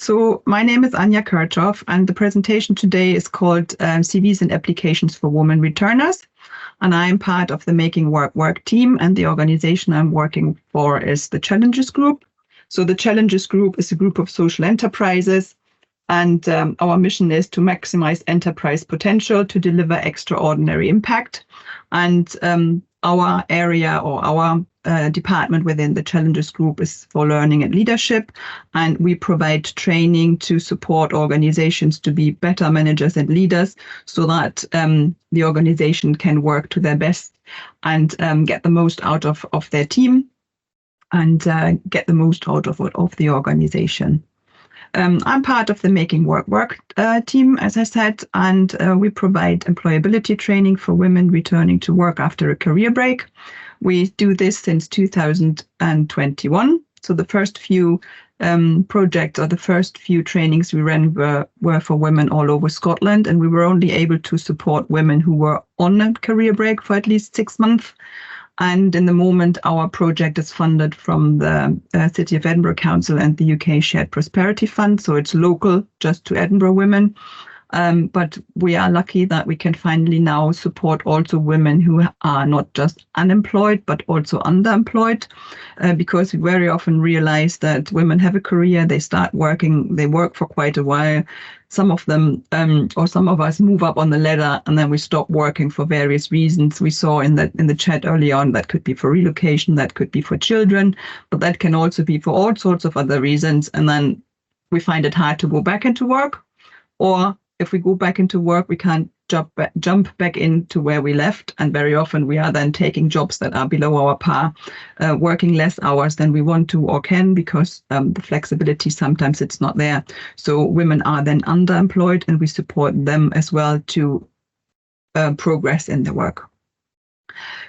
So my name is Anja Kirchhof, and the presentation today is called CVs and Applications for Women Returners. And I'm part of the Making Work team, and the organization I'm working for is the Challenges Group. So the Challenges Group is a group of social enterprises, and our mission is to maximize enterprise potential to deliver extraordinary impact. And our area or our department within the Challenges Group is for learning and leadership, and we provide training to support organizations to be better managers and leaders so that the organization can work to their best and get the most out of their team and get the most out of the organization. I'm part of the Making Work team, as I said, and we provide employability training for women returning to work after a career break. We do this since 2021. So the first few projects or the first few trainings we ran were for women all over Scotland, and we were only able to support women who were on a career break for at least 6 months. And in the moment, our project is funded from the City of Edinburgh Council and the UK Shared Prosperity Fund. So it's local just to Edinburgh women. But we are lucky that we can finally now support also women who are not just unemployed, but also underemployed, because we very often realize that women have a career, they start working, they work for quite a while. Some of them or some of us move up on the ladder and then we stop working for various reasons. We saw in the chat early on that could be for relocation, that could be for children, but that can also be for all sorts of other reasons. And then we find it hard to go back into work, or if we go back into work, we can't jump back into where we left. And very often we are then taking jobs that are below our par, working less hours than we want to or can, because the flexibility, sometimes it's not there. So women are then underemployed, and we support them as well to progress in their work.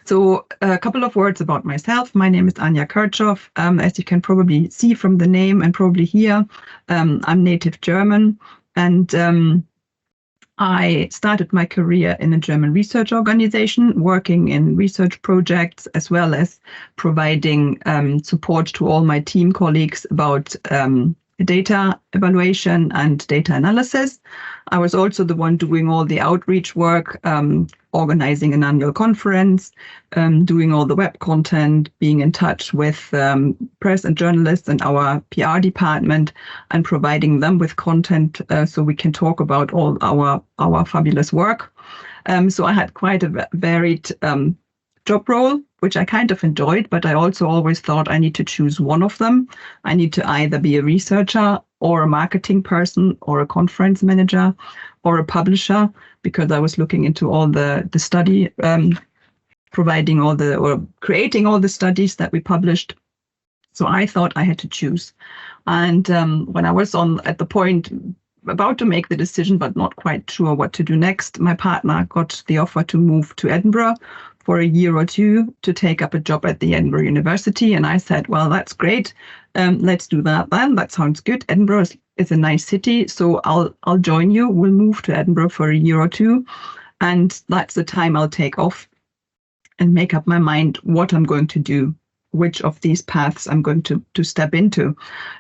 So a couple of words about myself. My name is Anja Kirchhof. As you can probably see from the name and probably hear, I'm native German, and I started my career in a German research organization, working in research projects, as well as providing support to all my team colleagues about data evaluation and data analysis. I was also the one doing all the outreach work, organizing an annual conference, doing all the web content, being in touch with press and journalists and our PR department, and providing them with content so we can talk about all our fabulous work. So I had quite a varied job role, which I kind of enjoyed, but I also always thought I need to choose one of them. I need to either be a researcher or a marketing person or a conference manager or a publisher, because I was looking into all the study, providing all the, or creating all the studies that we published. So I thought I had to choose. And when I was at the point about to make the decision, but not quite sure what to do next, my partner got the offer to move to Edinburgh for a year or two to take up a job at the Edinburgh University. And I said, well, that's great. Let's do that then. That sounds good. Edinburgh is a nice city, so I'll join you. We'll move to Edinburgh for a year or two. And that's the time I'll take off and make up my mind what I'm going to do, which of these paths I'm going to step into.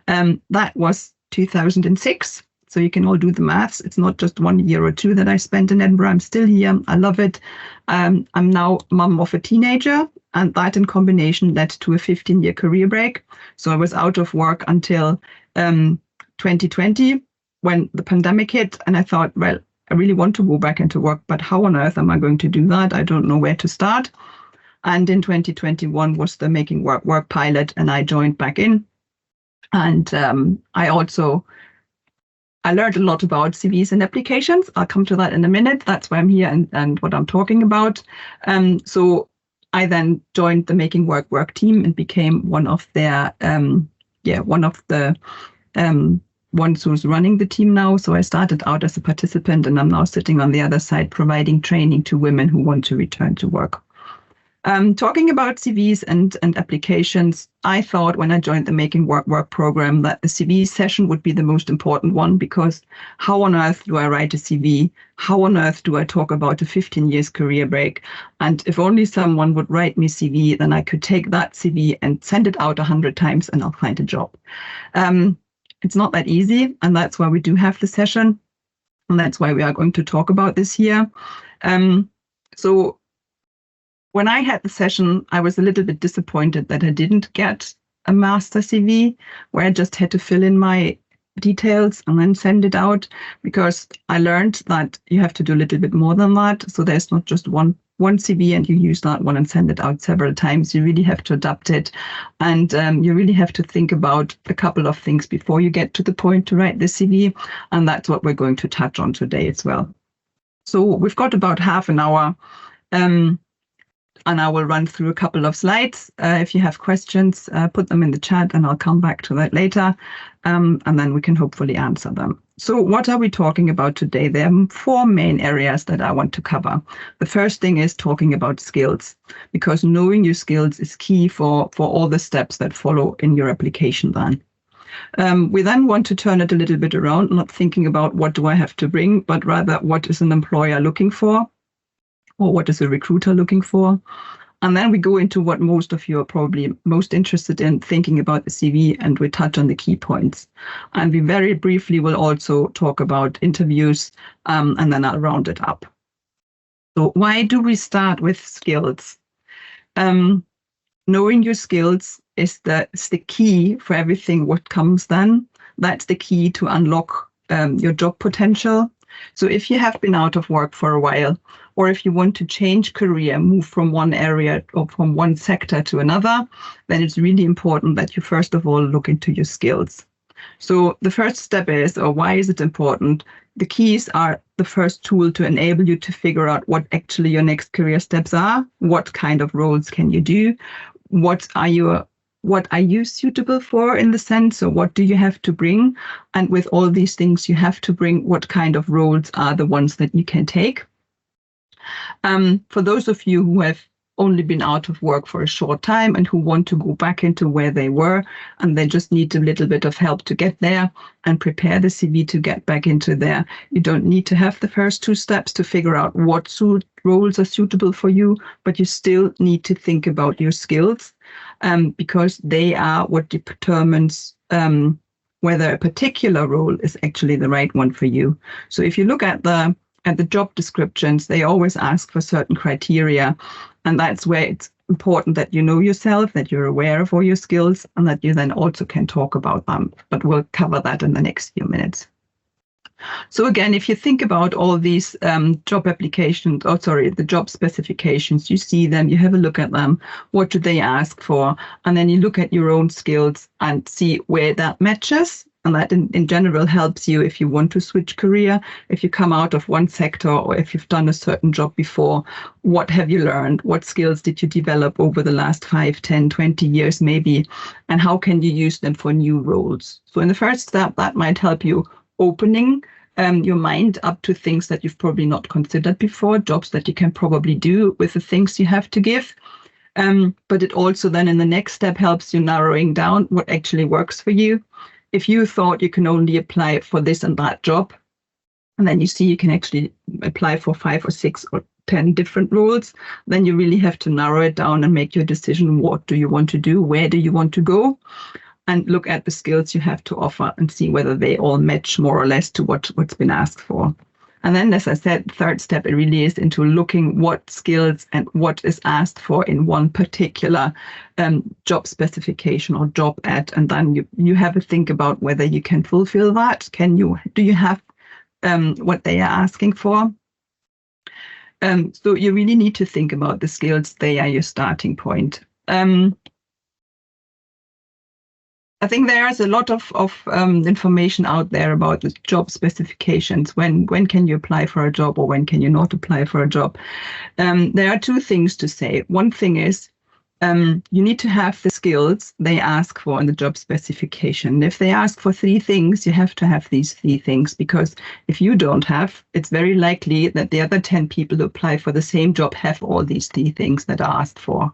That was 2006. So you can all do the maths. It's not just 1 year or two that I spent in Edinburgh. I'm still here. I love it. I'm now mum of a teenager, and that in combination led to a 15-year career break. So I was out of work until 2020 when the pandemic hit, and I thought, well, I really want to go back into work, but how on earth am I going to do that? I don't know where to start. And in 2021 was the Making Work pilot, and I joined back in. And I learned a lot about CVs and applications. I'll come to that in a minute. That's why I'm here and what I'm talking about. So I then joined the Making Work team and became one of the ones who's running the team now. So I started out as a participant, and I'm now sitting on the other side providing training to women who want to return to work. Talking about CVs and applications, I thought when I joined the Making Work program that the CV session would be the most important one, because how on earth do I write a CV? How on earth do I talk about a 15 years career break? And if only someone would write me CV, then I could take that CV and send it out 100 times and I'll find a job. It's not that easy, and that's why we do have the session, and that's why we are going to talk about this here. So when I had the session, I was a little bit disappointed that I didn't get a master CV where I just had to fill in my details and then send it out, because I learned that you have to do a little bit more than that. So there's not just one CV and you use that one and send it out several times. You really have to adapt it, and you really have to think about a couple of things before you get to the point to write the CV, and that's what we're going to touch on today as well. So we've got about half an hour, and I will run through a couple of slides. If you have questions, put them in the chat and I'll come back to that later, and then we can hopefully answer them. So what are we talking about today? There are 4 main areas that I want to cover. The first thing is talking about skills, because knowing your skills is key for all the steps that follow in your application then. We then want to turn it a little bit around, not thinking about what do I have to bring, but rather what is an employer looking for, or what is a recruiter looking for. And then we go into what most of you are probably most interested in, thinking about the CV, and we touch on the key points. And we very briefly will also talk about interviews, and then I'll round it up. So why do we start with skills? Knowing your skills is the key for everything what comes then. That's the key to unlock your job potential. So if you have been out of work for a while, or if you want to change career, move from one area or from one sector to another, then it's really important that you first of all look into your skills. So the first step is, or why is it important? The keys are the first tool to enable you to figure out what actually your next career steps are. What kind of roles can you do? What are you suitable for, in the sense? So what do you have to bring? And with all these things you have to bring, what kind of roles are the ones that you can take? For those of you who have only been out of work for a short time and who want to go back into where they were, and they just need a little bit of help to get there and prepare the CV to get back into there, you don't need to have the first 2 steps to figure out what roles are suitable for you, but you still need to think about your skills, because they are what determines whether a particular role is actually the right one for you. So if you look at the job descriptions, they always ask for certain criteria, and that's where it's important that you know yourself, that you're aware of all your skills, and that you then also can talk about them. But we'll cover that in the next few minutes. So again, if you think about all these the job specifications, you see them, you have a look at them, what do they ask for, and then you look at your own skills and see where that matches. And that in general helps you if you want to switch career, if you come out of one sector, or if you've done a certain job before. What have you learned? What skills did you develop over the last 5, 10, 20 years maybe? And how can you use them for new roles? So in the first step, that might help you opening your mind up to things that you've probably not considered before, jobs that you can probably do with the things you have to give. But it also then in the next step helps you narrowing down what actually works for you. If you thought you can only apply for this and that job, and then you see you can actually apply for 5 or 6 or 10 different roles, then you really have to narrow it down and make your decision. What do you want to do? Where do you want to go? And look at the skills you have to offer and see whether they all match more or less to what's been asked for. And then, as I said, the third step, it really is into looking what skills and what is asked for in one particular job specification or job ad. And then you have a think about whether you can fulfill that. Do you have what they are asking for? So you really need to think about the skills. They are your starting point. I think there is a lot of information out there about the job specifications. When can you apply for a job, or when can you not apply for a job? There are 2 things to say. One thing is you need to have the skills they ask for in the job specification. If they ask for 3 things, you have to have these 3 things, because if you don't have, it's very likely that the other 10 people who apply for the same job have all these 3 things that are asked for.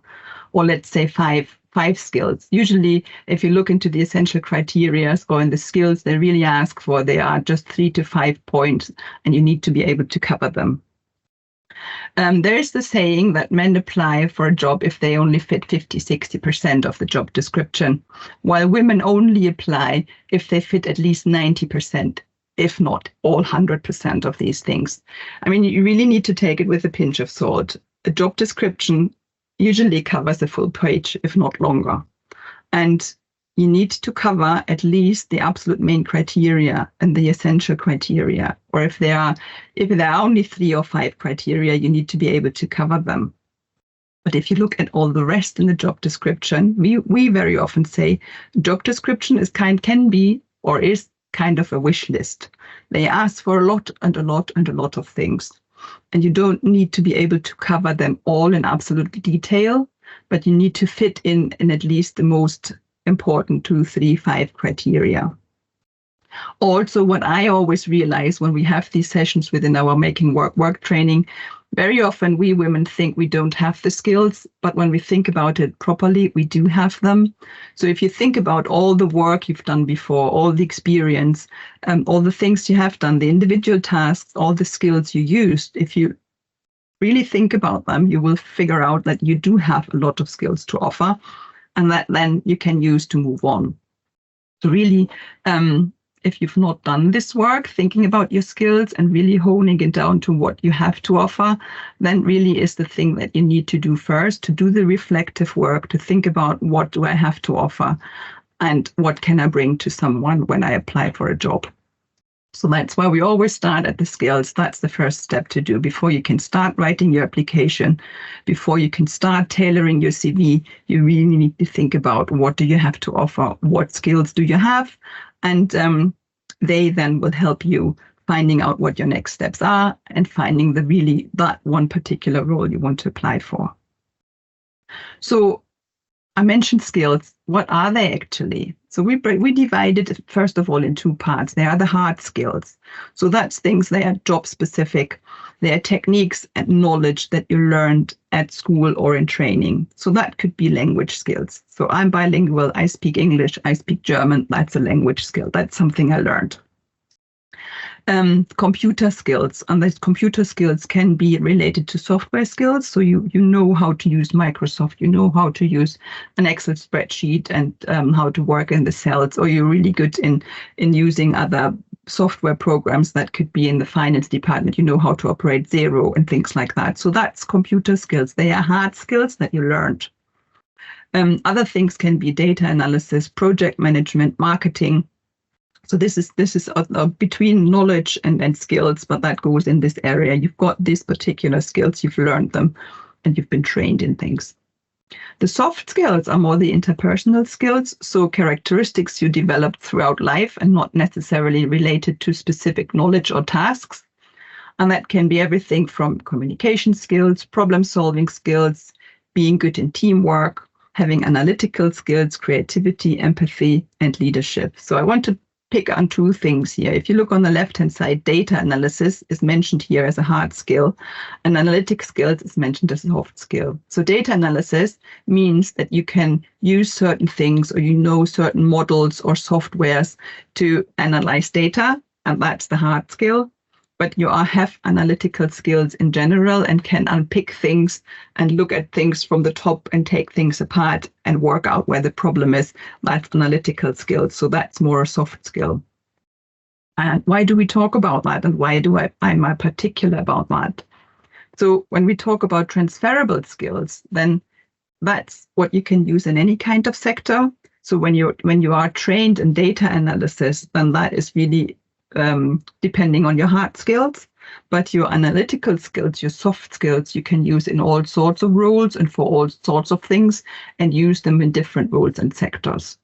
Or let's say 5 skills. Usually, if you look into the essential criteria or in the skills they really ask for, they are just 3 to 5 points, and you need to be able to cover them. There is the saying that men apply for a job if they only fit 50-60% of the job description, while women only apply if they fit at least 90%, if not all 100% of these things. I mean, you really need to take it with a pinch of salt. A job description usually covers a full page, if not longer. And you need to cover at least the absolute main criteria and the essential criteria. Or if there are only 3 or 5 criteria, you need to be able to cover them. But if you look at all the rest in the job description, we very often say job description is kind of a wish list. They ask for a lot and a lot and a lot of things. And you don't need to be able to cover them all in absolute detail, but you need to fit in at least the most important 2, 3, 5 criteria. Also, what I always realize when we have these sessions within our Making Work training, very often we women think we don't have the skills, but when we think about it properly, we do have them. So if you think about all the work you've done before, all the experience, all the things you have done, the individual tasks, all the skills you used, if you really think about them, you will figure out that you do have a lot of skills to offer, and that then you can use to move on. So really, if you've not done this work, thinking about your skills and really honing it down to what you have to offer, then really is the thing that you need to do first, to do the reflective work, to think about what do I have to offer and what can I bring to someone when I apply for a job. So that's why we always start at the skills. That's the first step to do before you can start writing your application, before you can start tailoring your CV. You really need to think about what do you have to offer, what skills do you have, and they then will help you finding out what your next steps are and finding that one particular role you want to apply for. So I mentioned skills. What are they actually? So we divided it, first of all, in 2 parts. They are the hard skills. So that's things, they are job specific. They are techniques and knowledge that you learned at school or in training. So that could be language skills. So I'm bilingual. I speak English. I speak German. That's a language skill. That's something I learned. Computer skills, and these computer skills can be related to software skills. So you know how to use Microsoft, you know how to use an Excel spreadsheet and how to work in the cells, or you're really good in using other software programs that could be in the finance department. You know how to operate Xero and things like that. So that's computer skills. They are hard skills that you learned. Other things can be data analysis, project management, marketing. So this is between knowledge and skills, but that goes in this area. You've got these particular skills, you've learned them, and you've been trained in things. The soft skills are more the interpersonal skills, so characteristics you developed throughout life and not necessarily related to specific knowledge or tasks. And that can be everything from communication skills, problem-solving skills, being good in teamwork, having analytical skills, creativity, empathy, and leadership. So I want to pick on 2 things here. If you look on the left-hand side, data analysis is mentioned here as a hard skill, and analytic skills is mentioned as a soft skill. So data analysis means that you can use certain things, or you know certain models or softwares to analyze data, and that's the hard skill. But you have analytical skills in general and can unpick things and look at things from the top and take things apart and work out where the problem is. That's analytical skills. So that's more a soft skill. And why do we talk about that? And why do I'm particular about that? So when we talk about transferable skills, then that's what you can use in any kind of sector. So when you are trained in data analysis, then that is really depending on your hard skills, but your analytical skills, your soft skills, you can use in all sorts of roles and for all sorts of things and use them in different roles and sectors.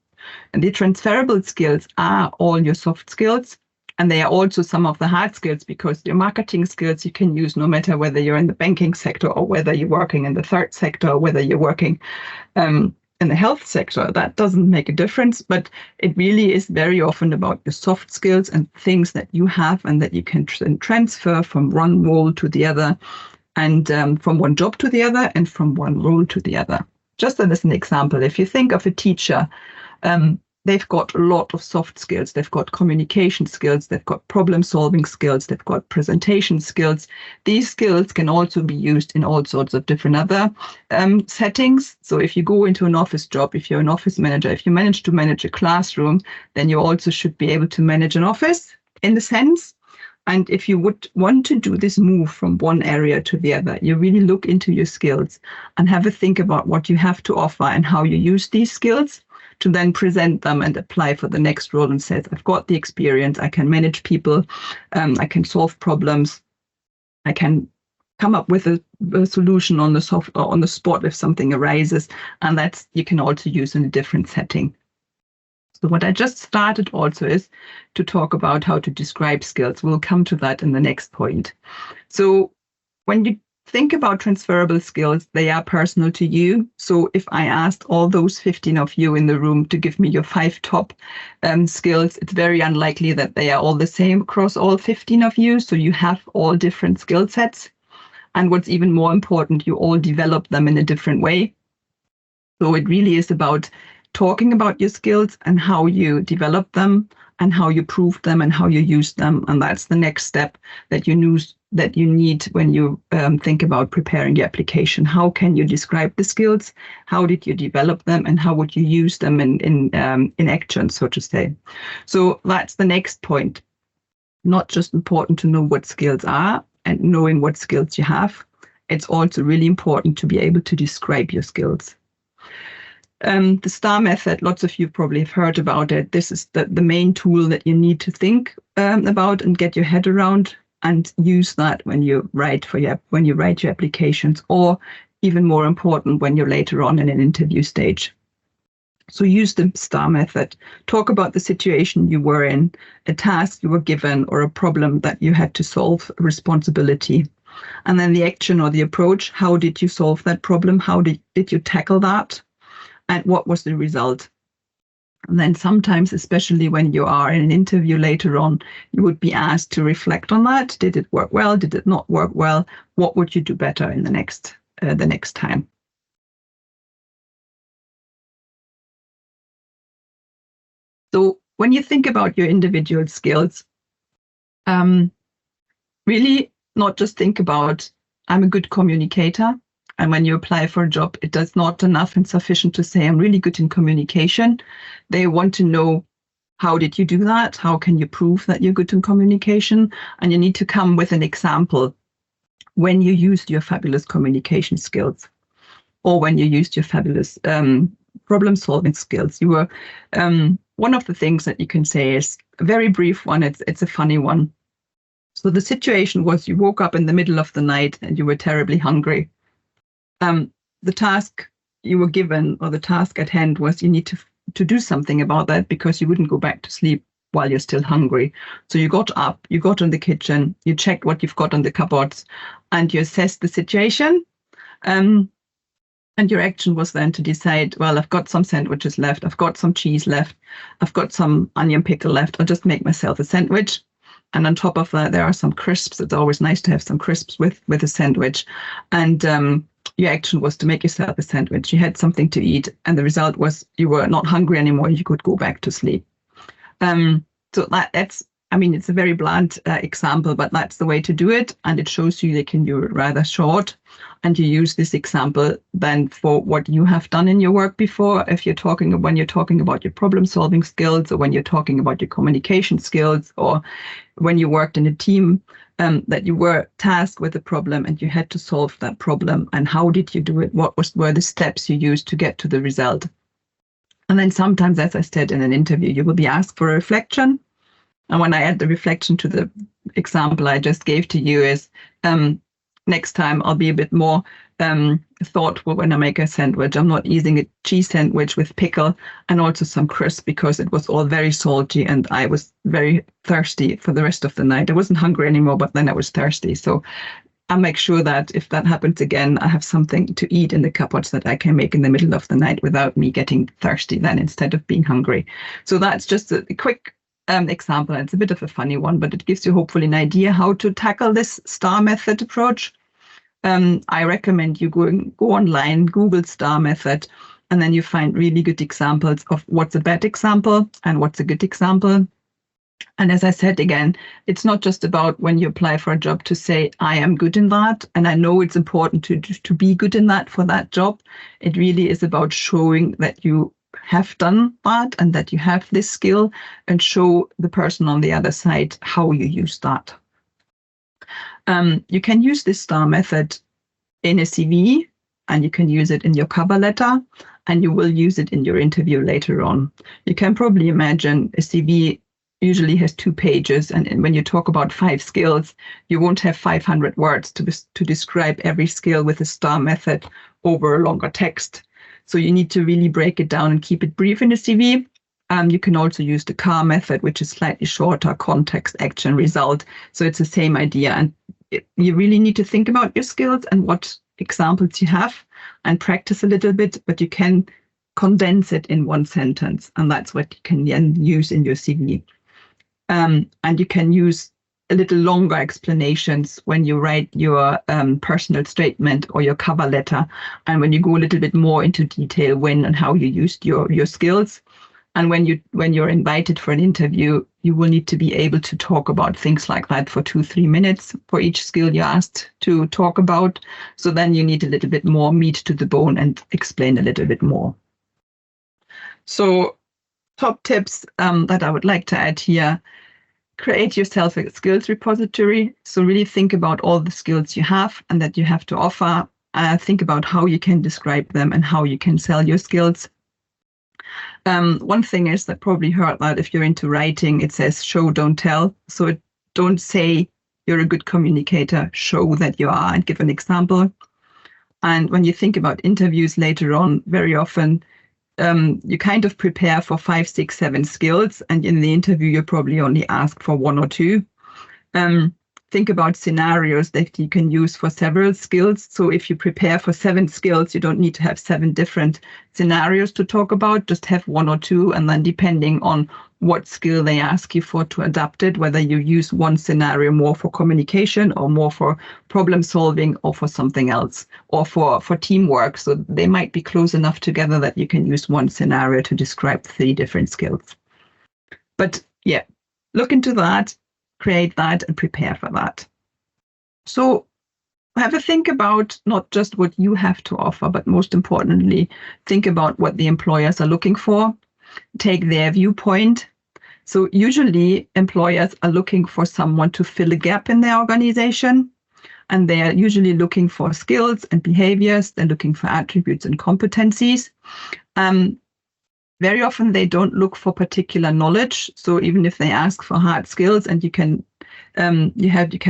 And the transferable skills are all your soft skills, and they are also some of the hard skills, because your marketing skills you can use no matter whether you're in the banking sector or whether you're working in the third sector or whether you're working in the health sector. That doesn't make a difference, but it really is very often about your soft skills and things that you have and that you can transfer from one role to the other, and from one job to the other, and from one role to the other. Just as an example, if you think of a teacher, they've got a lot of soft skills. They've got communication skills. They've got problem solving skills. They've got presentation skills. These skills can also be used in all sorts of different other settings. So if you go into an office job, if you're an office manager, if you manage to manage a classroom, then you also should be able to manage an office in the sense. And if you would want to do this move from one area to the other, you really look into your skills and have a think about what you have to offer and how you use these skills to then present them and apply for the next role and says, I've got the experience, I can manage people, I can solve problems, I can come up with a solution on the spot if something arises, and that's you can also use in a different setting. So what I just started also is to talk about how to describe skills. We'll come to that in the next point. So when you think about transferable skills, they are personal to you. So if I asked all those 15 of you in the room to give me your 5 top skills, it's very unlikely that they are all the same across all 15 of you. So you have all different skill sets. And what's even more important, you all develop them in a different way. So it really is about talking about your skills and how you develop them and how you prove them and how you use them. And that's the next step that you need when you think about preparing your application. How can you describe the skills? How did you develop them? And how would you use them in action, so to say? So that's the next point. Not just important to know what skills are and knowing what skills you have. It's also really important to be able to describe your skills. The STAR method, lots of you probably have heard about it. This is the main tool that you need to think about and get your head around and use that when you write your applications, or even more important, when you're later on in an interview stage. So use the STAR method. Talk about the situation you were in, a task you were given, or a problem that you had to solve, a responsibility. And then the action or the approach. How did you solve that problem? How did you tackle that? And what was the result? And then sometimes, especially when you are in an interview later on, you would be asked to reflect on that. Did it work well? Did it not work well? What would you do better in the next time? So when you think about your individual skills, really not just think about, I'm a good communicator. And when you apply for a job, it does not enough and sufficient to say, I'm really good in communication. They want to know, how did you do that? How can you prove that you're good in communication? And you need to come with an example when you used your fabulous communication skills, or when you used your fabulous problem-solving skills. You were one of the things that you can say is a very brief one. It's a funny one. So the situation was you woke up in the middle of the night and you were terribly hungry. The task you were given, or the task at hand, was you need to do something about that because you wouldn't go back to sleep while you're still hungry. So you got up, you got in the kitchen, you checked what you've got on the cupboards, and you assessed the situation. And your action was then to decide, well, I've got some sandwiches left, I've got some cheese left, I've got some onion pickle left, I'll just make myself a sandwich. And on top of that, there are some crisps. It's always nice to have some crisps with a sandwich. And your action was to make yourself a sandwich. You had something to eat, and the result was you were not hungry anymore. You could go back to sleep. So that's, I mean, it's a very blunt example, but that's the way to do it. And it shows you they can do it rather short. And you use this example then for what you have done in your work before. When you're talking about your problem solving skills, or when you're talking about your communication skills, or when you worked in a team, that you were tasked with a problem and you had to solve that problem. And how did you do it? What were the steps you used to get to the result? And then sometimes, as I said in an interview, you will be asked for a reflection. And when I add the reflection to the example I just gave to you is, next time I'll be a bit more thoughtful when I make a sandwich. I'm not using a cheese sandwich with pickle and also some crisp, because it was all very salty and I was very thirsty for the rest of the night. I wasn't hungry anymore, but then I was thirsty. So I'll make sure that if that happens again, I have something to eat in the cupboards that I can make in the middle of the night without me getting thirsty then, instead of being hungry. So that's just a quick example. It's a bit of a funny one, but it gives you hopefully an idea how to tackle this STAR method approach. I recommend you go online, Google STAR method, And then you find really good examples of what's a bad example and what's a good example. And as I said again, it's not just about when you apply for a job to say, I am good in that. And I know it's important to be good in that for that job. It really is about showing that you have done that and that you have this skill, and show the person on the other side how you use that. You can use this STAR method in a CV, and you can use it in your cover letter, and you will use it in your interview later on. You can probably imagine a CV usually has 2 pages, and when you talk about 5 skills, you won't have 500 words to describe every skill with the STAR method over a longer text. So you need to really break it down and keep it brief in the CV. You can also use the CAR method, which is slightly shorter: context, action, result. So it's the same idea. And you really need to think about your skills and what examples you have and practice a little bit, but you can condense it in 1 sentence. And that's what you can then use in your CV. And you can use a little longer explanations when you write your personal statement or your cover letter, and when you go a little bit more into detail when and how you used your skills. And when you're invited for an interview, you will need to be able to talk about things like that for 2-3 minutes for each skill you're asked to talk about. So then you need a little bit more meat to the bone and explain a little bit more. So top tips that I would like to add here: create yourself a skills repository. So really think about all the skills you have and that you have to offer. Think about how you can describe them and how you can sell your skills. One thing is that probably heard that if you're into writing, it says show, don't tell. So don't say you're a good communicator, show that you are and give an example. And when you think about interviews later on, very often you kind of prepare for 5, 6, 7 skills, and in the interview you probably only ask for 1 or 2. Think about scenarios that you can use for several skills. So if you prepare for 7 skills, you don't need to have 7 different scenarios to talk about. Just have 1 or 2, and then depending on what skill they ask you for, to adapt it, whether you use one scenario more for communication or more for problem solving or for something else, or for teamwork. So they might be close enough together that you can use one scenario to describe 3 different skills. But yeah, look into that, create that, and prepare for that. So have a think about not just what you have to offer, but most importantly, think about what the employers are looking for. Take their viewpoint. So usually employers are looking for someone to fill a gap in their organization, and they are usually looking for skills and behaviors. They're looking for attributes and competencies. Very often they don't look for particular knowledge. So even if they ask for hard skills, and you can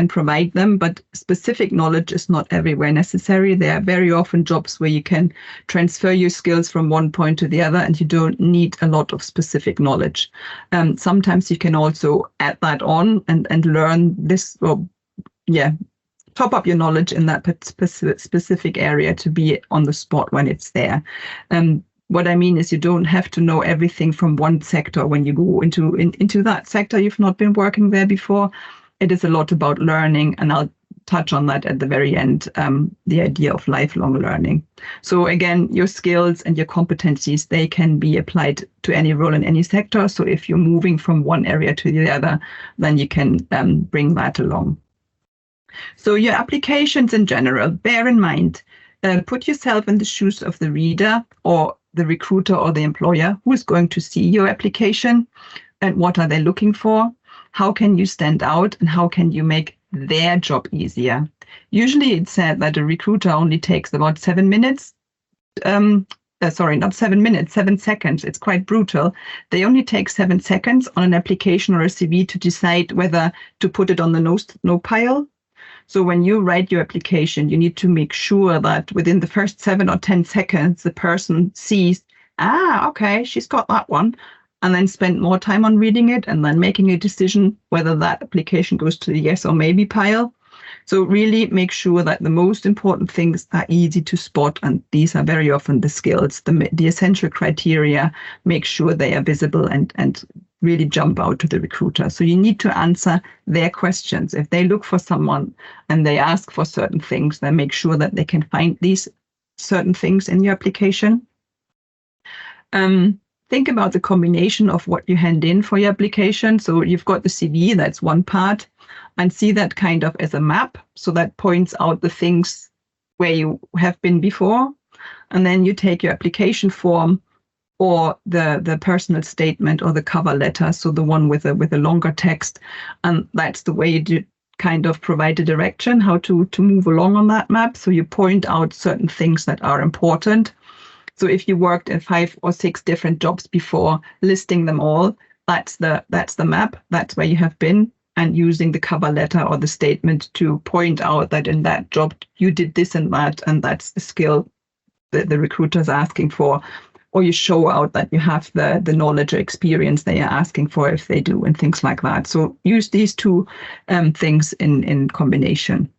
provide them, but specific knowledge is not everywhere necessary. There are very often jobs where you can transfer your skills from one point to the other, and you don't need a lot of specific knowledge. Sometimes you can also add that on and learn this, top up your knowledge in that specific area to be on the spot when it's there. What I mean is you don't have to know everything from one sector when you go into that sector. You've not been working there before. It is a lot about learning, and I'll touch on that at the very end, the idea of lifelong learning. So again, your skills and your competencies, they can be applied to any role in any sector. So if you're moving from one area to the other, then you can bring that along. So your applications in general, bear in mind, put yourself in the shoes of the reader or the recruiter or the employer who is going to see your application, and what are they looking for? How can you stand out, and how can you make their job easier? Usually it's said that a recruiter only takes about 7 minutes. Not 7 minutes, 7 seconds. It's quite brutal. They only take 7 seconds on an application or a CV to decide whether to put it on the no pile. So when you write your application, you need to make sure that within the first 7 or 10 seconds, the person sees, okay, she's got that one, and then spend more time on reading it and then making a decision whether that application goes to the yes or maybe pile. So really make sure that the most important things are easy to spot, and these are very often the skills, the essential criteria. Make sure they are visible and really jump out to the recruiter. So you need to answer their questions. If they look for someone and they ask for certain things, then make sure that they can find these certain things in your application. Think about the combination of what you hand in for your application. So you've got the CV, that's one part, and see that kind of as a map. So that points out the things where you have been before. And then you take your application form or the personal statement or the cover letter, so the one with a longer text. And that's the way you do kind of provide a direction how to move along on that map. So you point out certain things that are important. So if you worked in 5 or 6 different jobs before, listing them all, that's the map. That's where you have been, and using the cover letter or the statement to point out that in that job you did this and that's the skill that the recruiter is asking for. Or you show out that you have the knowledge or experience they are asking for if they do, and things like that. So use these two things in combination.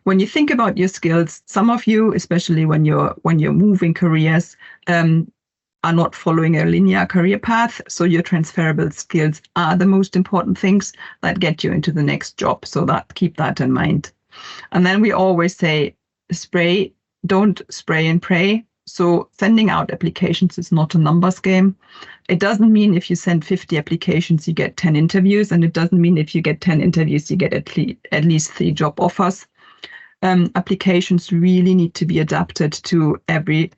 When you think about your skills, some of you, especially when you're moving careers, are not following a linear career path. So your transferable skills are the most important things that get you into the next job. So keep that in mind. And then we always say, don't spray and pray. So sending out applications is not a numbers game. It doesn't mean if you send 50 applications, you get 10 interviews. And it doesn't mean if you get 10 interviews, you get at least 3 job offers. Applications really need to be adapted to every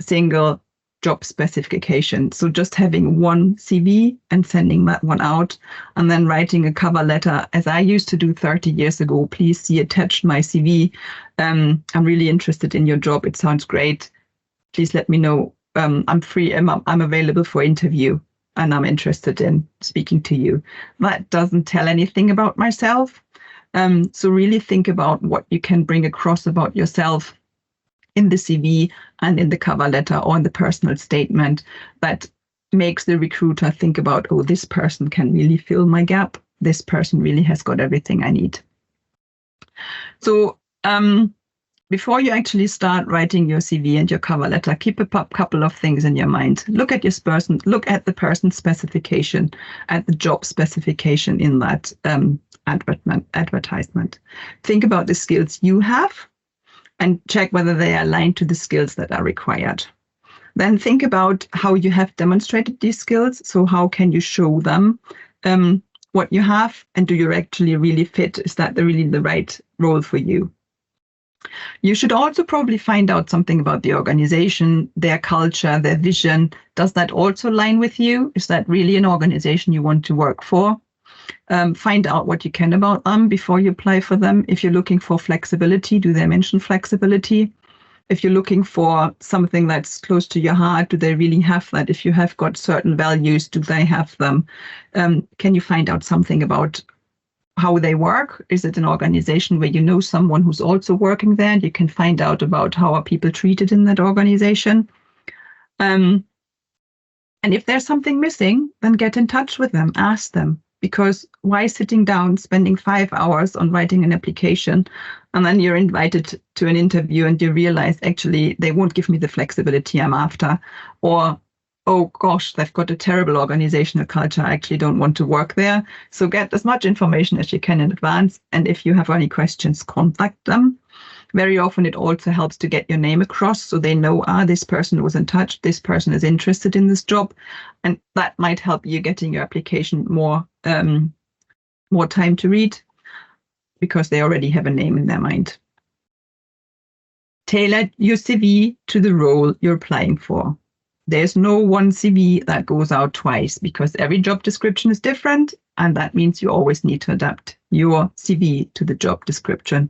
single job specification. So just having one CV and sending that one out, and then writing a cover letter, as I used to do 30 years ago. Please see attached my CV. I'm really interested in your job. It sounds great. Please let me know. I'm free. I'm available for interview, and I'm interested in speaking to you. That doesn't tell anything about myself. So really think about what you can bring across about yourself in the CV and in the cover letter or in the personal statement that makes the recruiter think about, oh, this person can really fill my gap. This person really has got everything I need. So before you actually start writing your CV and your cover letter, keep a couple of things in your mind. Look at the person's specification, at the job specification in that advertisement. Think about the skills you have and check whether they are aligned to the skills that are required. Then think about how you have demonstrated these skills. So how can you show them what you have, and do you actually really fit? Is that really the right role for you? You should also probably find out something about the organization, their culture, their vision. Does that also align with you? Is that really an organization you want to work for? Find out what you can about them before you apply for them. If you're looking for flexibility, do they mention flexibility? If you're looking for something that's close to your heart, do they really have that? If you have got certain values, do they have them? Can you find out something about how they work? Is it an organization where you know someone who's also working there and you can find out about how are people treated in that organization? And if there's something missing, then get in touch with them, ask them. Because why sitting down, spending 5 hours on writing an application, and then you're invited to an interview and you realize actually they won't give me the flexibility I'm after, or oh gosh, they've got a terrible organizational culture, I actually don't want to work there. So get as much information as you can in advance, and if you have any questions, contact them. Very often it also helps to get your name across so they know, this person was in touch, this person is interested in this job, and that might help you getting your application more time to read because they already have a name in their mind. Tailor your CV to the role you're applying for. There's no one CV that goes out twice because every job description is different, and that means you always need to adapt your CV to the job description.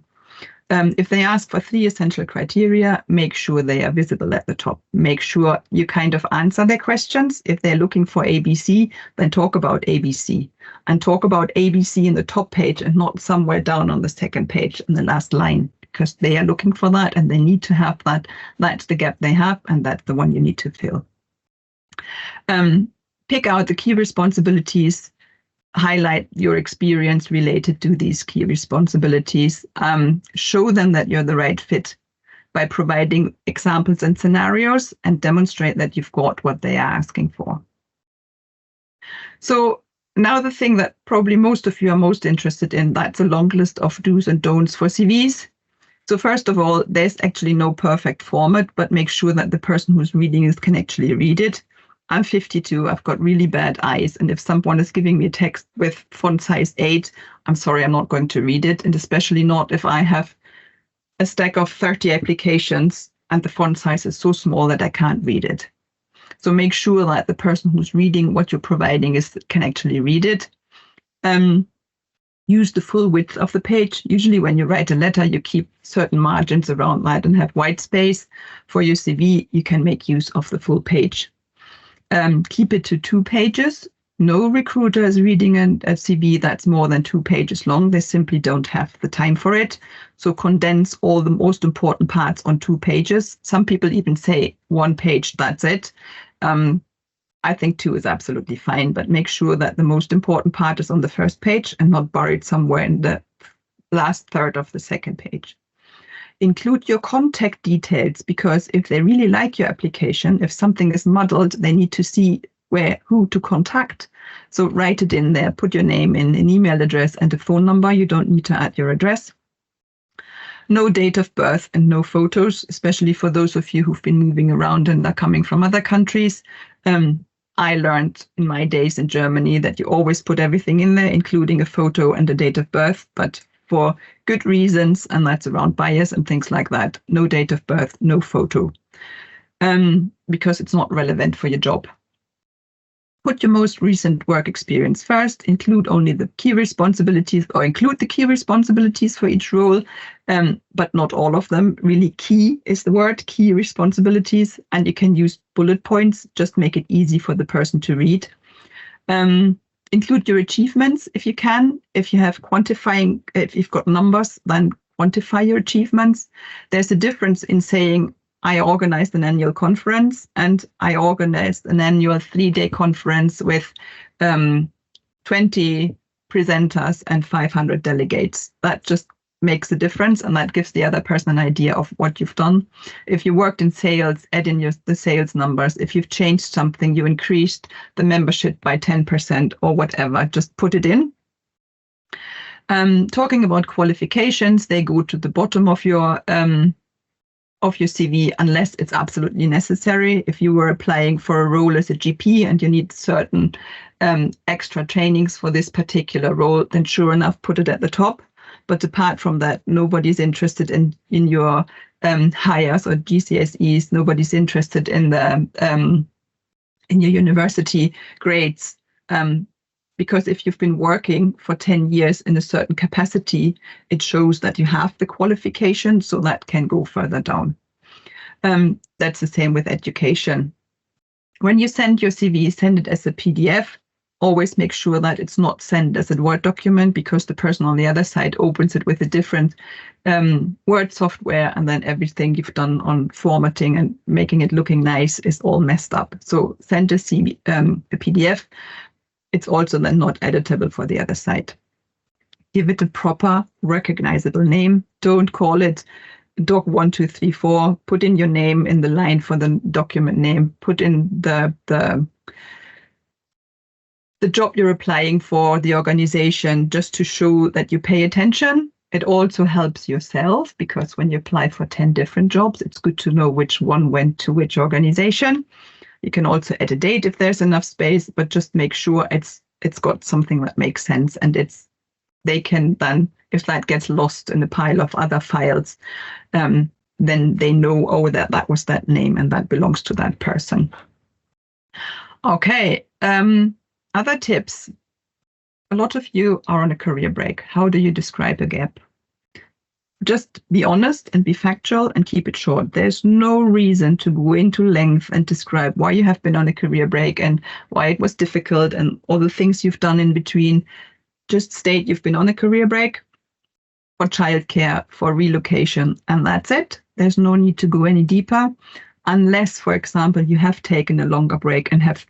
If they ask for 3 essential criteria, make sure they are visible at the top. Make sure you kind of answer their questions. If they're looking for ABC, then talk about ABC. And talk about ABC in the top page and not somewhere down on the second page in the last line, because they are looking for that and they need to have that. That's the gap they have, and that's the one you need to fill. Pick out the key responsibilities. Highlight your experience related to these key responsibilities. Show them that you're the right fit by providing examples and scenarios, and demonstrate that you've got what they are asking for. So now the thing that probably most of you are most interested in, that's a long list of do's and don'ts for CVs. So first of all, there's actually no perfect format, but make sure that the person who's reading it can actually read it. I'm 52, I've got really bad eyes, and if someone is giving me a text with font size 8, I'm sorry, I'm not going to read it, and especially not if I have a stack of 30 applications and the font size is so small that I can't read it. So make sure that the person who's reading what you're providing can actually read it. Use the full width of the page. Usually when you write a letter, you keep certain margins around that and have white space. For your CV, you can make use of the full page. Keep it to 2 pages. No recruiter is reading a CV that's more than 2 pages long. They simply don't have the time for it. So condense all the most important parts on 2 pages. Some people even say 1 page, that's it. I think 2 is absolutely fine, but make sure that the most important part is on the first page and not buried somewhere in the last third of the second page. Include your contact details, because if they really like your application, if something is muddled, they need to see who to contact. So write it in there, put your name in, an email address and a phone number. You don't need to add your address. No date of birth and no photos, especially for those of you who've been moving around and are coming from other countries. I learned in my days in Germany that you always put everything in there, including a photo and a date of birth, but for good reasons, and that's around bias and things like that. No date of birth, no photo, because it's not relevant for your job. Put your most recent work experience first, include only the key responsibilities, or include the key responsibilities for each role, but not all of them. Really key is the word, key responsibilities, and you can use bullet points, just make it easy for the person to read. Include your achievements if you can. If you have quantifying, if you've got numbers, then quantify your achievements. There's a difference in saying, I organized an annual conference and I organized an annual 3-day conference with 20 presenters and 500 delegates. That just makes a difference, and that gives the other person an idea of what you've done. If you worked in sales, add in the sales numbers. If you've changed something, you increased the membership by 10% or whatever, just put it in. Talking about qualifications, they go to the bottom of your CV unless it's absolutely necessary. If you were applying for a role as a GP and you need certain extra trainings for this particular role, then sure enough, put it at the top. But apart from that, nobody's interested in your hires or GCSEs. Nobody's interested in your university grades. Because if you've been working for 10 years in a certain capacity, it shows that you have the qualification, so that can go further down. That's the same with education. When you send your CV, send it as a PDF. Always make sure that it's not sent as a Word document, because the person on the other side opens it with a different Word software, and then everything you've done on formatting and making it looking nice is all messed up. So send a PDF. It's also then not editable for the other side. Give it a proper recognizable name. Don't call it doc 1234. Put in your name in the line for the document name. Put in the job you're applying for, the organization, just to show that you pay attention. It also helps yourself, because when you apply for 10 different jobs, it's good to know which one went to which organization. You can also add a date if there's enough space, but just make sure it's got something that makes sense, and they can then, if that gets lost in a pile of other files, then they know, oh, that was that name and that belongs to that person. Okay, other tips. A lot of you are on a career break. How do you describe a gap? Just be honest and be factual and keep it short. There's no reason to go into length and describe why you have been on a career break and why it was difficult and all the things you've done in between. Just state you've been on a career break for childcare, for relocation, and that's it. There's no need to go any deeper, unless, for example, you have taken a longer break and have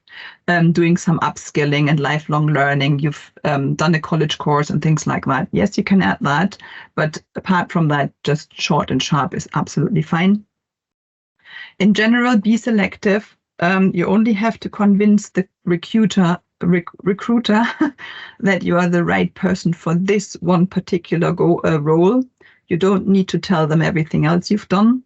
doing some upskilling and lifelong learning. You've done a college course and things like that. Yes, you can add that, but apart from that, just short and sharp is absolutely fine. In general, be selective. You only have to convince the recruiter that you are the right person for this one particular role. You don't need to tell them everything else you've done.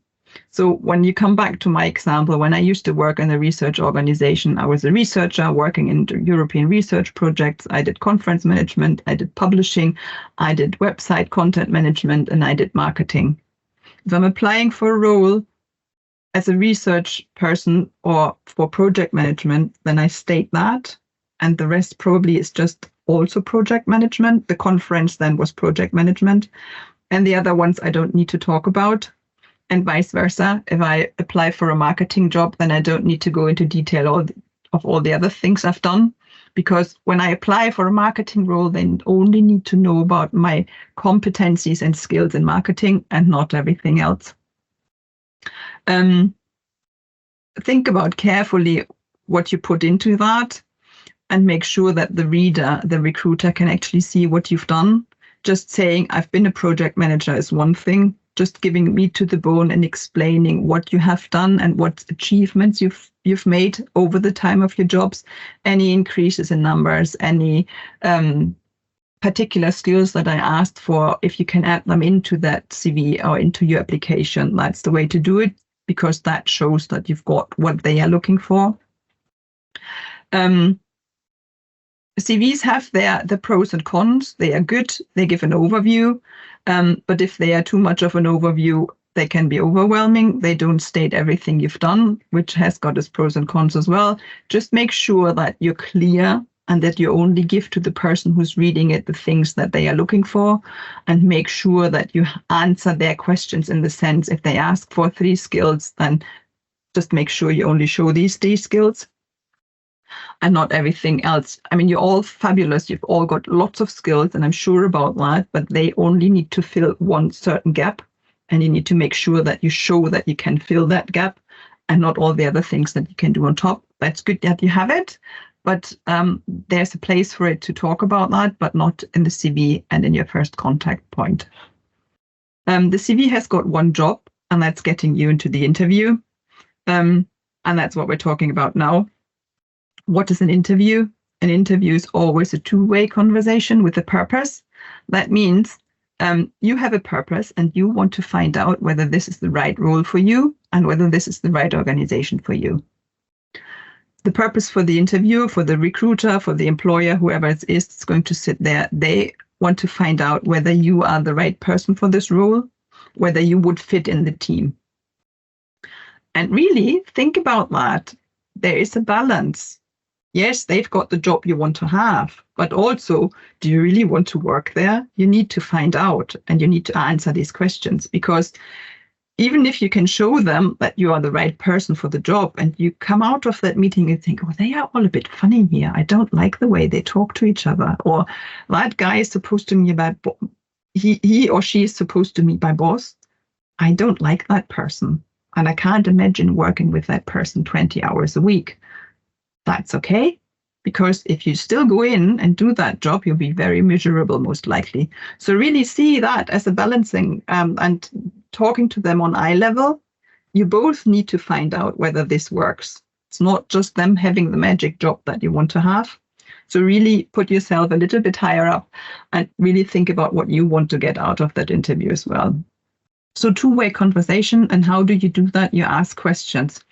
So when you come back to my example, when I used to work in a research organization, I was a researcher working in European research projects. I did conference management, I did publishing, I did website content management, and I did marketing. If I'm applying for a role as a research person or for project management, then I state that. And the rest probably is just also project management. The conference then was project management. And the other ones I don't need to talk about. And vice versa. If I apply for a marketing job, then I don't need to go into detail of all the other things I've done. Because when I apply for a marketing role, they only need to know about my competencies and skills in marketing and not everything else. Think about carefully what you put into that and make sure that the reader, the recruiter, can actually see what you've done. Just saying, I've been a project manager is one thing. Just giving meat to the bone and explaining what you have done and what achievements you've made over the time of your jobs, any increases in numbers, any particular skills that I asked for, if you can add them into that CV or into your application, that's the way to do it, because that shows that you've got what they are looking for. CVs have the pros and cons. They are good. They give an overview. But if they are too much of an overview, they can be overwhelming. They don't state everything you've done, which has got its pros and cons as well. Just make sure that you're clear and that you only give to the person who's reading it the things that they are looking for, and make sure that you answer their questions in the sense, if they ask for 3 skills, then just make sure you only show these 3 skills and not everything else. I mean, you're all fabulous. You've all got lots of skills, and I'm sure about that, but they only need to fill one certain gap, and you need to make sure that you show that you can fill that gap and not all the other things that you can do on top. That's good that you have it, but there's a place for it to talk about that, but not in the CV and in your first contact point. The CV has got one job, and that's getting you into the interview. And that's what we're talking about now. What is an interview? An interview is always a two-way conversation with a purpose. That means you have a purpose and you want to find out whether this is the right role for you and whether this is the right organization for you. The purpose for the interview, for the recruiter, for the employer, whoever it is that's going to sit there, they want to find out whether you are the right person for this role, whether you would fit in the team. And really think about that. There is a balance. Yes, they've got the job you want to have, but also, do you really want to work there? You need to find out, and you need to answer these questions, because even if you can show them that you are the right person for the job, and you come out of that meeting and think, oh, they are all a bit funny here. I don't like the way they talk to each other. Or that guy is supposed to meet by, he or she is supposed to meet by boss. I don't like that person. And I can't imagine working with that person 20 hours a week. That's okay. Because if you still go in and do that job, you'll be very miserable, most likely. So really see that as a balancing, and talking to them on eye level. You both need to find out whether this works. It's not just them having the magic job that you want to have. So really put yourself a little bit higher up and really think about what you want to get out of that interview as well. So two-way conversation. And how do you do that? You ask questions.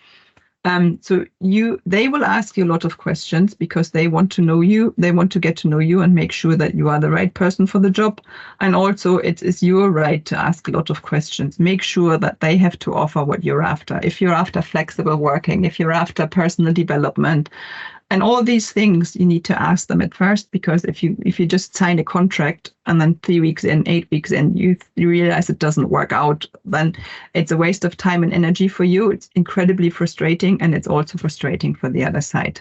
So they will ask you a lot of questions because they want to know you. They want to get to know you and make sure that you are the right person for the job. And also it is your right to ask a lot of questions. Make sure that they have to offer what you're after. If you're after flexible working, if you're after personal development, and all these things, you need to ask them at first, because if you just sign a contract and then 3 weeks in, 8 weeks in, you realize it doesn't work out, then it's a waste of time and energy for you. It's incredibly frustrating, and it's also frustrating for the other side.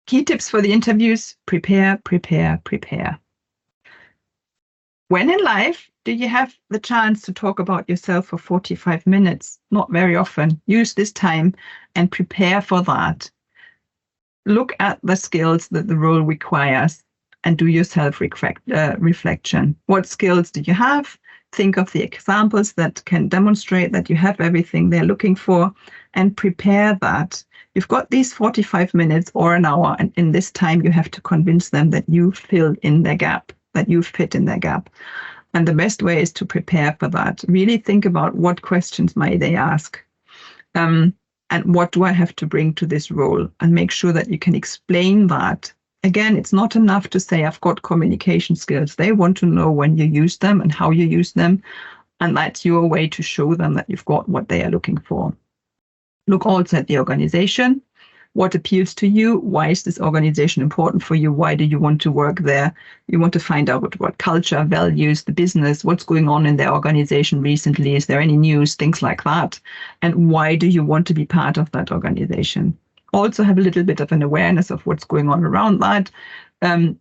Key tips for the interviews: prepare, prepare, prepare. When in life do you have the chance to talk about yourself for 45 minutes? Not very often. Use this time and prepare for that. Look at the skills that the role requires and do your self-reflection. What skills do you have? Think of the examples that can demonstrate that you have everything they're looking for, and prepare that. You've got these 45 minutes or an hour, and in this time you have to convince them that you fill in their gap, that you fit in their gap. And the best way is to prepare for that. Really think about what questions might they ask. And what do I have to bring to this role? And make sure that you can explain that. Again, it's not enough to say, I've got communication skills. They want to know when you use them and how you use them. And that's your way to show them that you've got what they are looking for. Look also at the organization. What appeals to you? Why is this organization important for you? Why do you want to work there? You want to find out what culture, values, the business, what's going on in their organization recently. Is there any news, things like that? And why do you want to be part of that organization? Also have a little bit of an awareness of what's going on around that. On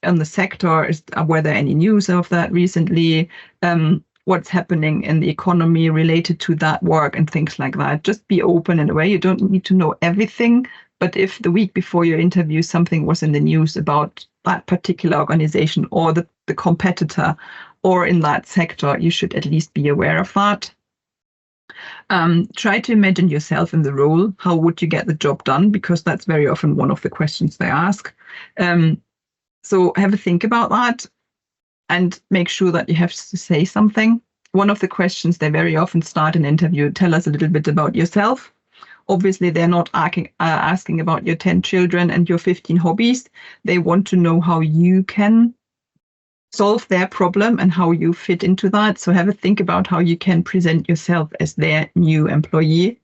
the sector, were there any news of that recently? What's happening in the economy related to that work and things like that. Just be open in a way. You don't need to know everything, but if the week before your interview something was in the news about that particular organization or the competitor or in that sector, you should at least be aware of that. Try to imagine yourself in the role. How would you get the job done? Because that's very often one of the questions they ask. So have a think about that and make sure that you have to say something. One of the questions they very often start an interview, tell us a little bit about yourself. Obviously, they're not asking about your 10 children and your 15 hobbies. They want to know how you can solve their problem and how you fit into that. So have a think about how you can present yourself as their new employee.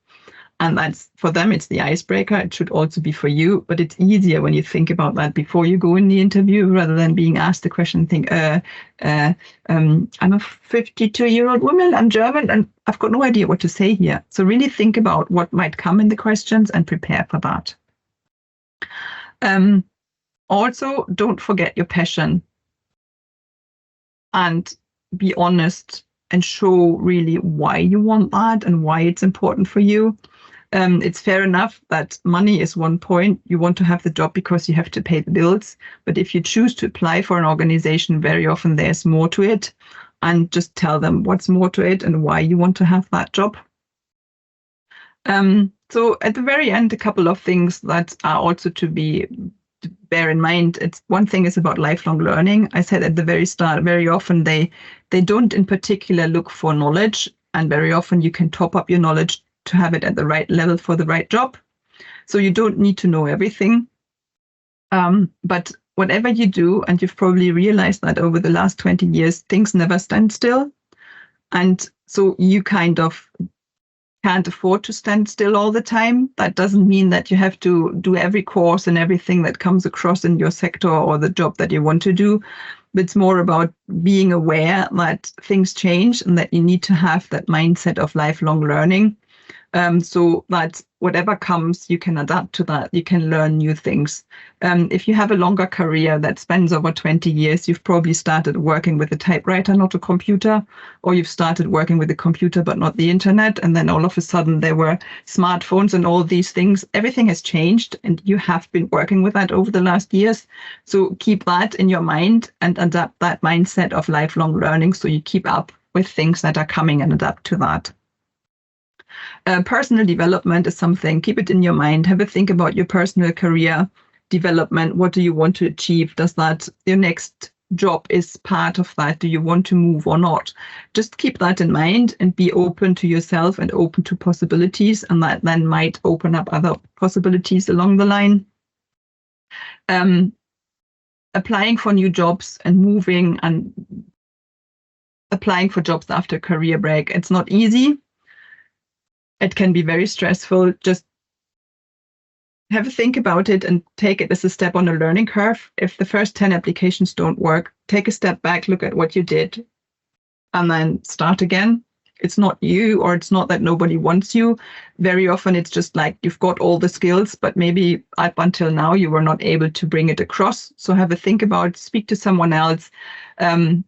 And that's for them, it's the icebreaker. It should also be for you, but it's easier when you think about that before you go in the interview rather than being asked the question and think, I'm a 52-year-old woman, I'm German, and I've got no idea what to say here. So really think about what might come in the questions and prepare for that. Also, don't forget your passion and be honest and show really why you want that and why it's important for you. It's fair enough that money is one point. You want to have the job because you have to pay the bills. But if you choose to apply for an organization, very often there's more to it. And just tell them what's more to it and why you want to have that job. So at the very end, a couple of things that are also to bear in mind. It's one thing is about lifelong learning. I said at the very start, very often they don't in particular look for knowledge. And very often you can top up your knowledge to have it at the right level for the right job. So you don't need to know everything. But whatever you do, and you've probably realized that over the last 20 years, things never stand still. And so you kind of can't afford to stand still all the time. That doesn't mean that you have to do every course and everything that comes across in your sector or the job that you want to do. But it's more about being aware that things change and that you need to have that mindset of lifelong learning. So that whatever comes, you can adapt to that. You can learn new things. If you have a longer career that spans over 20 years, you've probably started working with a typewriter, not a computer, or you've started working with a computer, but not the internet. And then all of a sudden there were smartphones and all these things. Everything has changed and you have been working with that over the last years. So keep that in your mind and adapt that mindset of lifelong learning so you keep up with things that are coming and adapt to that. Personal development is something, keep it in your mind, have a think about your personal career development. What do you want to achieve? Does that, your next job is part of that? Do you want to move or not? Just keep that in mind and be open to yourself and open to possibilities, and that then might open up other possibilities along the line. Applying for new jobs and moving and applying for jobs after a career break. It's not easy. It can be very stressful. Just have a think about it and take it as a step on a learning curve. If the first 10 applications don't work, take a step back, look at what you did, and then start again. It's not you, or it's not that nobody wants you. Very often it's just like you've got all the skills, but maybe up until now you were not able to bring it across. So have a think about, speak to someone else, and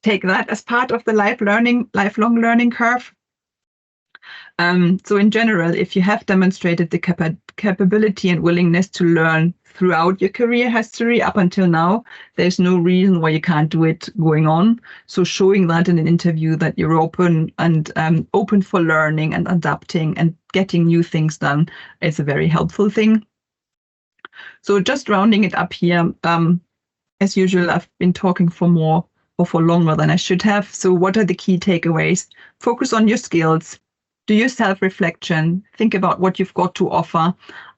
take that as part of the lifelong learning curve. So in general, if you have demonstrated the capability and willingness to learn throughout your career history up until now, there's no reason why you can't do it going on. So showing that in an interview that you're open and open for learning and adapting and getting new things done is a very helpful thing. So just rounding it up here, as usual, I've been talking for more or for longer than I should have. So what are the key takeaways? Focus on your skills. Do your self-reflection. Think about what you've got to offer,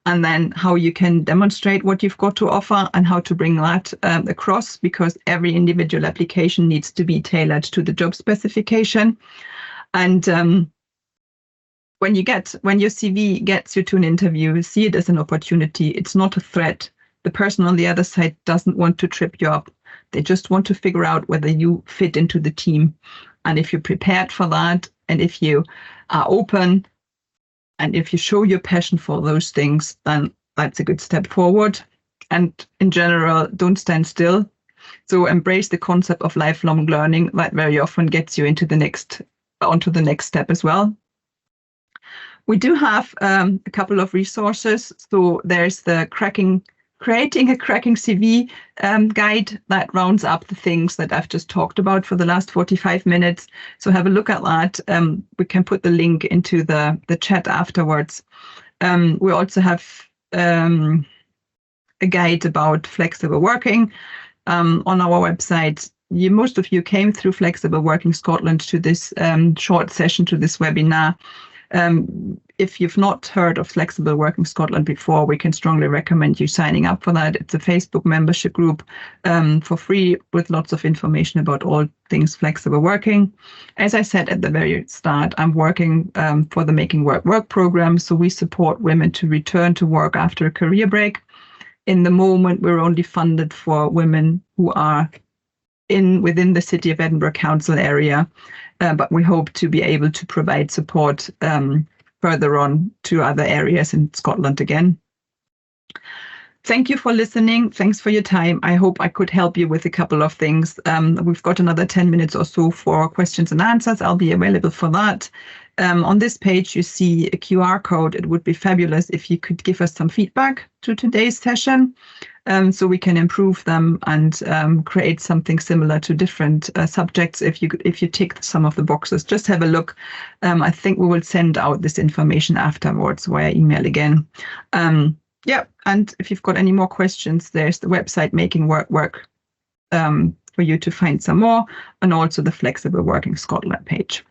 and then how you can demonstrate what you've got to offer and how to bring that across, because every individual application needs to be tailored to the job specification. And when your CV gets you to an interview, see it as an opportunity. It's not a threat. The person on the other side doesn't want to trip you up. They just want to figure out whether you fit into the team. And if you're prepared for that, and if you are open, and if you show your passion for those things, then that's a good step forward. And in general, don't stand still. So embrace the concept of lifelong learning. That very often gets you onto the next step as well. We do have a couple of resources. So there's the Creating a Cracking CV guide that rounds up the things that I've just talked about for the last 45 minutes. So have a look at that. We can put the link into the chat afterwards. We also have a guide about flexible working on our website. Most of you came through Flexible Working Scotland to this short session, to this webinar. If you've not heard of Flexible Working Scotland before, we can strongly recommend you signing up for that. It's a Facebook membership group for free with lots of information about all things flexible working. As I said at the very start, I'm working for the Making Work program. So we support women to return to work after a career break. In the moment, we're only funded for women who are within the City of Edinburgh Council area, but we hope to be able to provide support further on to other areas in Scotland again. Thank you for listening. Thanks for your time. I hope I could help you with a couple of things. We've got another 10 minutes or so for questions and answers. I'll be available for that. On this page, you see a QR code. It would be fabulous if you could give us some feedback to today's session, so we can improve them and create something similar to different subjects. If you tick some of the boxes, just have a look. I think we will send out this information afterwards via email again. Yeah, and if you've got any more questions, there's the website Making Work for you to find some more, and also the Flexible Working Scotland page.